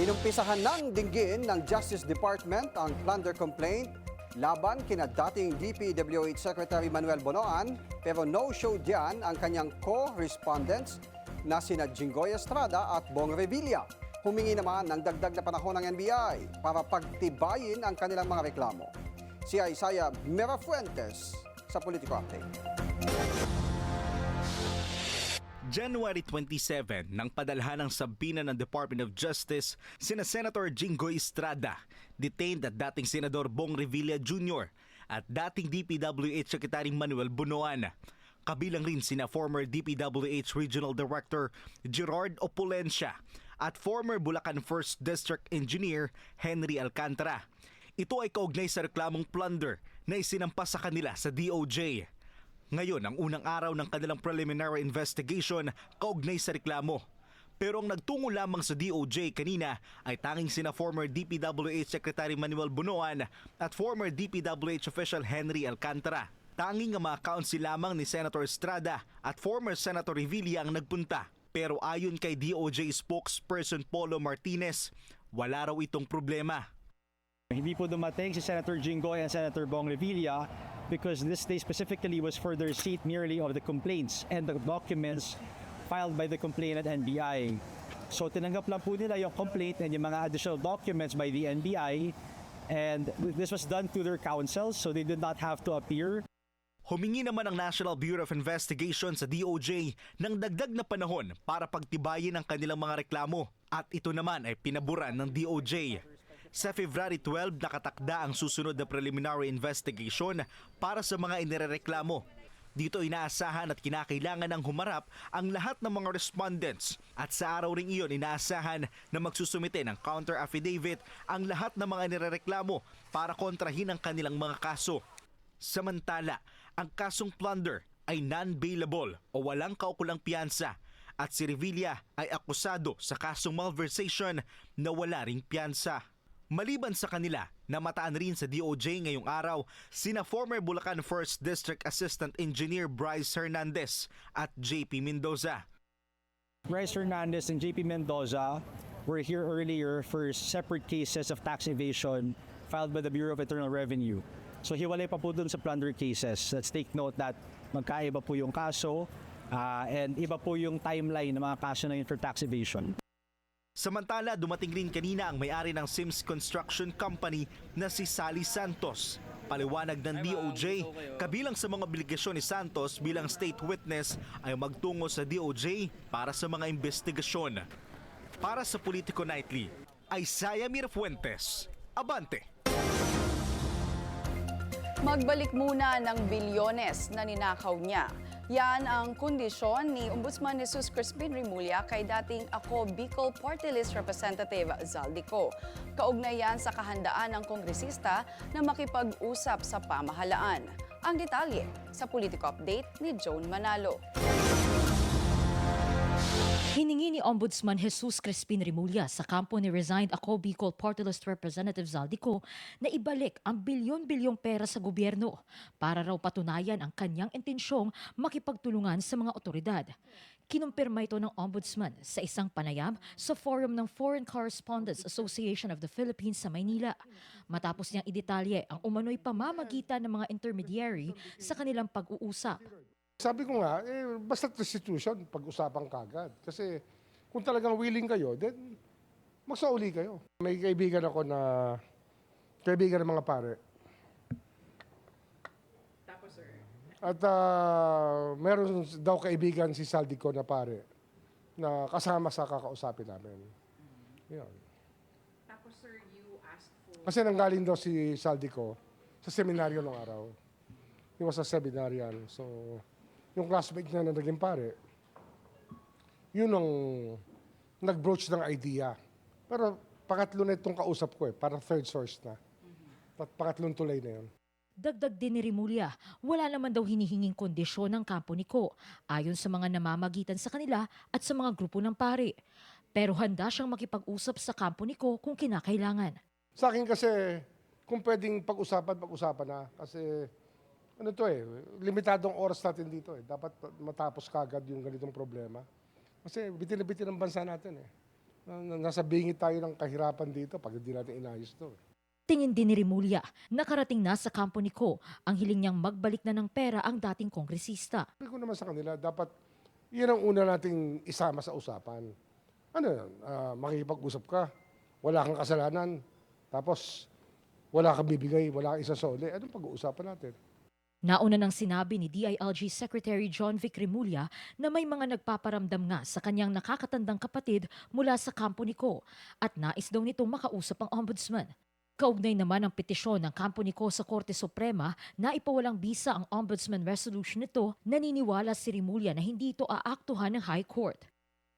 Inumpisahan ng dinggin ng Justice Department ang plunder complaint laban kina dating DPWH Secretary Manuel Bonoan, pero no-show diyan ang kanyang co-respondents na sina Jinggoy Estrada at Bong Revilla. Humingi naman ng dagdag na panahon ng NBI para pagtibayin ang kanilang mga reklamo. Si Isaiah Mirafuentes sa Politico Update. January 27 nang padalhan ng sabina ng Department of Justice sina Senator Jinggoy Estrada, detained at dating Senador Bong Revilla Jr. at dating DPWH Secretary Manuel Bonoan. Kabilang rin sina former DPWH Regional Director Gerard Opulencia at former Bulacan 1st District Engineer Henry Alcantara. Ito ay kaugnay sa reklamong plunder na isinampa sa kanila sa DOJ. Ngayon, ang unang araw ng kanilang preliminary investigation kaugnay sa reklamo. Pero ang nagtungo lamang sa DOJ kanina ay tanging sina former DPWH Secretary Manuel Bonoan at former DPWH official Henry Alcantara. Tanging ang mga counsel lamang ni Senator Estrada at former Senator Revilla ang nagpunta. Pero ayon kay DOJ spokesperson Polo Martinez, wala raw itong problema. Hindi po dumating si Senator Jinggoy and Senator Bong Revilla because this day specifically was for the receipt merely of the complaints and the documents filed by the complainant NBI. So tinanggap lang po nila yung complaint and yung mga additional documents by the NBI, and this was done through their counsel, so they did not have to appear. Humingi naman ang National Bureau of Investigation sa DOJ ng dagdag na panahon para pagtibayin ang kanilang mga reklamo, at ito naman ay pinaburan ng DOJ. Sa February 12, nakatakda ang susunod na preliminary investigation para sa mga inirereklamo. Dito inaasahan at kinakailangan ng humarap ang lahat ng mga respondents, at sa araw ring iyon inaasahan na magsusumite ng counter affidavit ang lahat ng mga inirereklamo para kontrahin ang kanilang mga kaso. Samantala, ang kasong plunder ay non-bailable o walang kaukulang piyansa, at si Revilla ay akusado sa kasong malversation na wala ring piyansa. Maliban sa kanila, namataan rin sa DOJ ngayong araw sina former Bulacan 1st District Assistant Engineer Bryce Hernandez at JP Mendoza. Bryce Hernandez and JP Mendoza were here earlier for separate cases of tax evasion filed by the Bureau of Internal Revenue. So hiwalay pa po dun sa plunder cases. Let's take note that magkaiba po yung kaso and iba po yung timeline ng mga kaso na yun for tax evasion. Samantala, dumating rin kanina ang may-ari ng Sims Construction Company na si Sally Santos. Paliwanag ng DOJ, kabilang sa mga obligasyon ni Santos bilang state witness ay magtungo sa DOJ para sa mga investigasyon. Para sa Politico Nightly, Isaiah Mirafuentes, Abante. Magbalik muna ng bilyones na ninakaw niya. Yan ang kondisyon ni Ombudsman Jesus Crispin Remulla kay dating Ako Bicol Party List Representative Zaldico. Kaugnay yan sa kahandaan ng kongresista na makipag-usap sa pamahalaan. Ang detalye sa Politico Update ni Joan Manalo. Hiningi ni Ombudsman Jesus Crispin Remulla sa kampo ni resigned Ako Bicol Party List Representative Zaldico na ibalik ang bilyon-bilyong pera sa gobyerno para raw patunayan ang kanyang intensyong makipagtulungan sa mga otoridad. Kinumpirma ito ng Ombudsman sa isang panayam sa forum ng Foreign Correspondents Association of the Philippines sa Maynila. Matapos niyang idetalye ang umano'y pamamagitan ng mga intermediary sa kanilang pag-uusap. Sabi ko nga, basta restitution, pag-usapan kagad. Kasi kung talagang willing kayo, then magsauli kayo. May kaibigan ako na, kaibigan ng mga pare. Tapos, sir? At meron daw kaibigan si Zaldico na pare na kasama sa kakausapin namin. Yun. Tapos, sir, you asked for... Kasi nanggaling daw si Zaldico sa seminaryo nung araw. He was a seminarian. So, yung classmate niya na naging pare, yun ang nag-broach ng idea. Pero pangatlo na itong kausap ko parang third source na. Pangatlong tulay na yun. Dagdag din ni Remulla, wala naman daw hinihinging kondisyon ng kampo ni Ko ayon sa mga namamagitan sa kanila at sa mga grupo ng pare. Pero handa siyang makipag-usap sa kampo ni Ko kung kinakailangan. Sa akin kasi, kung pwedeng pag-usapan na. Kasi ano to limitadong oras natin dito Dapat matapos kagad yung ganitong problema. Kasi bitin na bitin ang bansa natin Nasa bingit tayo ng kahirapan dito pag hindi natin inayos to. Tingin din ni Rimulya, nakarating na sa kampo ni Ko ang hiling niyang magbalik na ng pera ang dating kongresista. Sabi ko naman sa kanila, dapat yan ang una nating isama sa usapan. Ano yan? Makikipag-usap ka, wala kang kasalanan, tapos wala kang bibigay, wala kang isasole. Anong pag-uusapan natin? Nauna nang sinabi ni DILG Secretary John Vic Rimulya na may mga nagpaparamdam nga sa kanyang nakakatandang kapatid mula sa kampo ni Ko at nais daw nitong makausap ang ombudsman. Kaugnay naman ang petisyon ng kampo ni Ko sa Korte Suprema na ipawalang bisa ang ombudsman resolution nito, naniniwala si Rimulya na hindi ito aaktuhan ng High Court.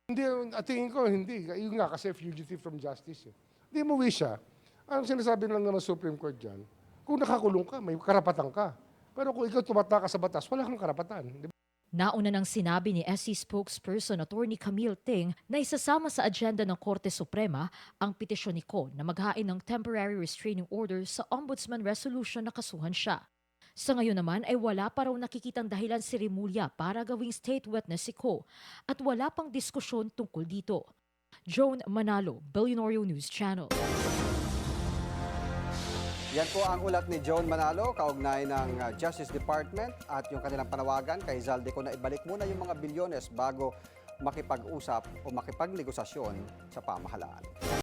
Hindi, at tingin ko, hindi. Yun nga kasi fugitive from justice. Hindi mo siya. Ang sinasabi lang ng Supreme Court dyan, kung nakakulong ka, may karapatan ka. Pero kung ikaw tumata ka sa batas, wala kang karapatan. Di ba? Nauna nang sinabi ni SC spokesperson Attorney Camille Ting na isasama sa agenda ng Korte Suprema ang petisyon ni Ko na maghain ng temporary restraining order sa ombudsman resolution na kasuhan siya. Sa ngayon naman ay wala pa raw nakikitang dahilan si Rimulya para gawing state witness si Ko at wala pang diskusyon tungkol dito. Joan Manalo, Billionaire News Channel. Yan po ang ulat ni Joan Manalo, kaugnay ng Justice Department at yung kanilang panawagan kay Zaldico na ibalik muna yung mga bilyones bago makipag-usap o makipagnegosasyon sa pamahalaan.